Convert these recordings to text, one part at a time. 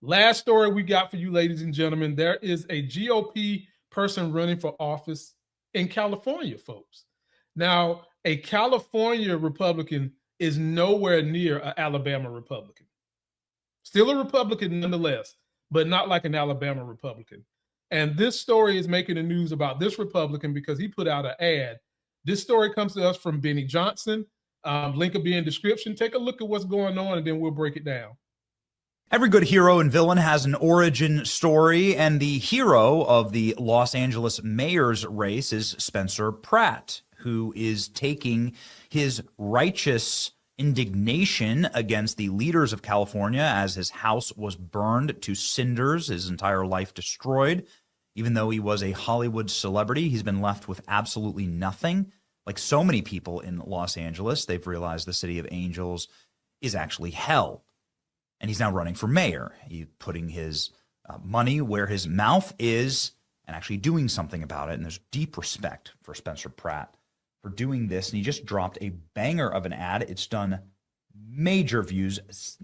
Last story we got for you, ladies and gentlemen. There is a GOP person running for office in California, folks. Now, a California Republican is nowhere near an Alabama Republican. Still a Republican nonetheless, but not like an Alabama Republican. And this story is making the news about this Republican because he put out an ad. This story comes to us from Benny Johnson. Link will be in description. Take a look at what's going on, and then we'll break it down. Every good hero and villain has an origin story, and the hero of the Los Angeles mayor's race is Spencer Pratt, who is taking his righteous indignation against the leaders of California as his house was burned to cinders, his entire life destroyed. Even though he was a Hollywood celebrity, he's been left with absolutely nothing. Like so many people in Los Angeles, they've realized the city of angels is actually hell. And he's now running for mayor. He's putting his money where his mouth is and actually doing something about it. And there's deep respect for Spencer Pratt for doing this. And he just dropped a banger of an ad. It's done major views,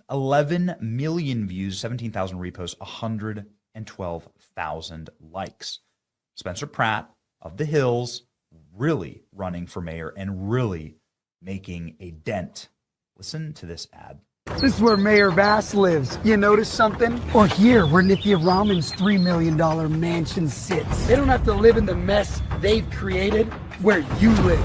11 million views, 17,000 reposts, 112,000 likes. Spencer Pratt of the Hills really running for mayor and really making a dent. Listen to this ad. This is where Mayor Bass lives. You notice something? Or here, where Nithya Raman's $3 million mansion sits. They don't have to live in the mess they've created where you live.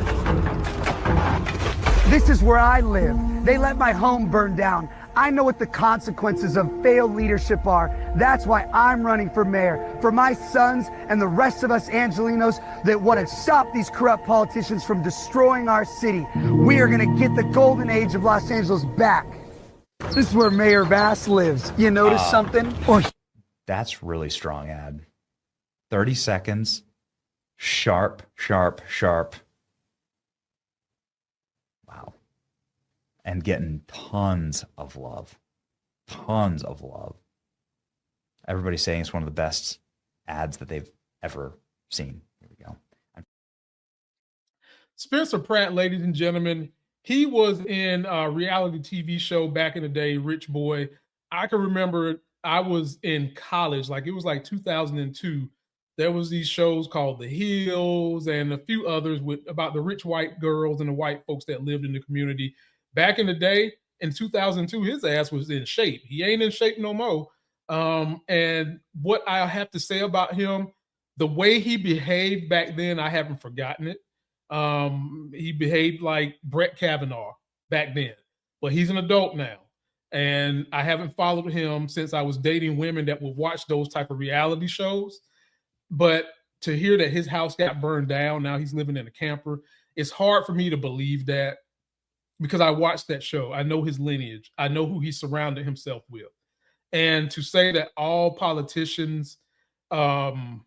This is where I live. They let my home burn down. I know what the consequences of failed leadership are. That's why I'm running for mayor. For my sons and the rest of us Angelinos that want to stop these corrupt politicians from destroying our city. We are going to get the golden age of Los Angeles back. This is where Mayor Bass lives. You notice something? Or that's really strong ad. 30 seconds. Sharp, sharp, sharp. Wow. And getting tons of love. Tons of love. Everybody's saying it's one of the best ads that they've ever seen. Here we go. Spencer Pratt, ladies and gentlemen, he was in a reality TV show back in the day, Rich Boy. I can remember I was in college, like it was like 2002. There was these shows called The Hills and a few others about the rich white girls and the white folks that lived in the community. Back in the day, in 2002, his ass was in shape. He ain't in shape no more. And what I have to say about him, the way he behaved back then, I haven't forgotten it. He behaved like Brett Kavanaugh back then, but he's an adult now. And I haven't followed him since I was dating women that would watch those type of reality shows. But to hear that his house got burned down, now he's living in a camper, it's hard for me to believe that because I watched that show. I know his lineage. I know who he surrounded himself with. And to say that all politicians, the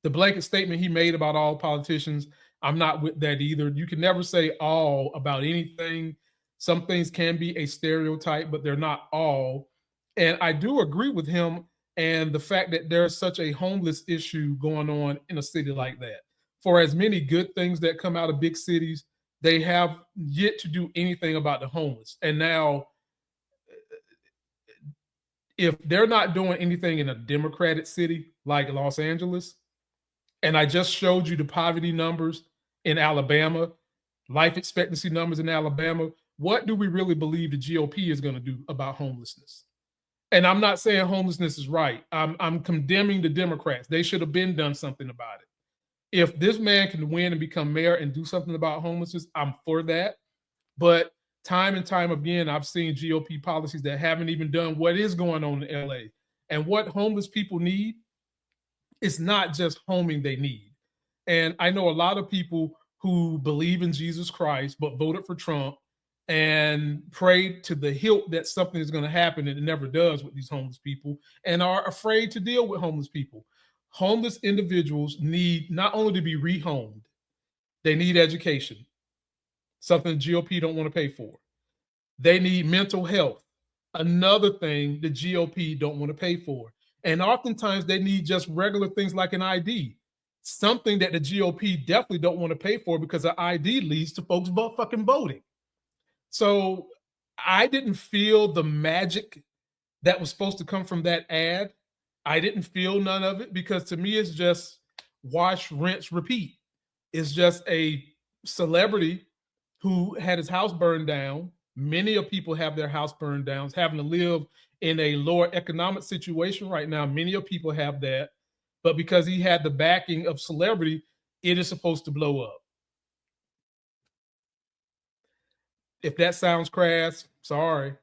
blanket statement he made about all politicians, I'm not with that either. You can never say all about anything. Some things can be a stereotype, but they're not all. And I do agree with him and the fact that there's such a homeless issue going on in a city like that. For as many good things that come out of big cities, they have yet to do anything about the homeless. And now, if they're not doing anything in a Democratic city like Los Angeles, and I just showed you the poverty numbers in Alabama, life expectancy numbers in Alabama, what do we really believe the GOP is going to do about homelessness? And I'm not saying homelessness is right. I'm condemning the Democrats. They should have been done something about it. If this man can win and become mayor and do something about homelessness, I'm for that. But time and time again, I've seen GOP policies that haven't even done what is going on in LA. And what homeless people need, it's not just homing they need. And I know a lot of people who believe in Jesus Christ, but voted for Trump and prayed to the hilt that something is going to happen, and it never does with these homeless people, and are afraid to deal with homeless people. Homeless individuals need not only to be rehomed, they need education, something the GOP don't want to pay for. They need mental health, another thing the GOP don't want to pay for. And oftentimes they need just regular things like an ID, something that the GOP definitely don't want to pay for because an ID leads to folks fucking voting. So I didn't feel the magic that was supposed to come from that ad. I didn't feel none of it because to me, it's just wash, rinse, repeat. It's just a celebrity who had his house burned down. Many of people have their house burned down, having to live in a lower economic situation right now. Many of people have that. But because he had the backing of celebrity, it is supposed to blow up. If that sounds crass, sorry.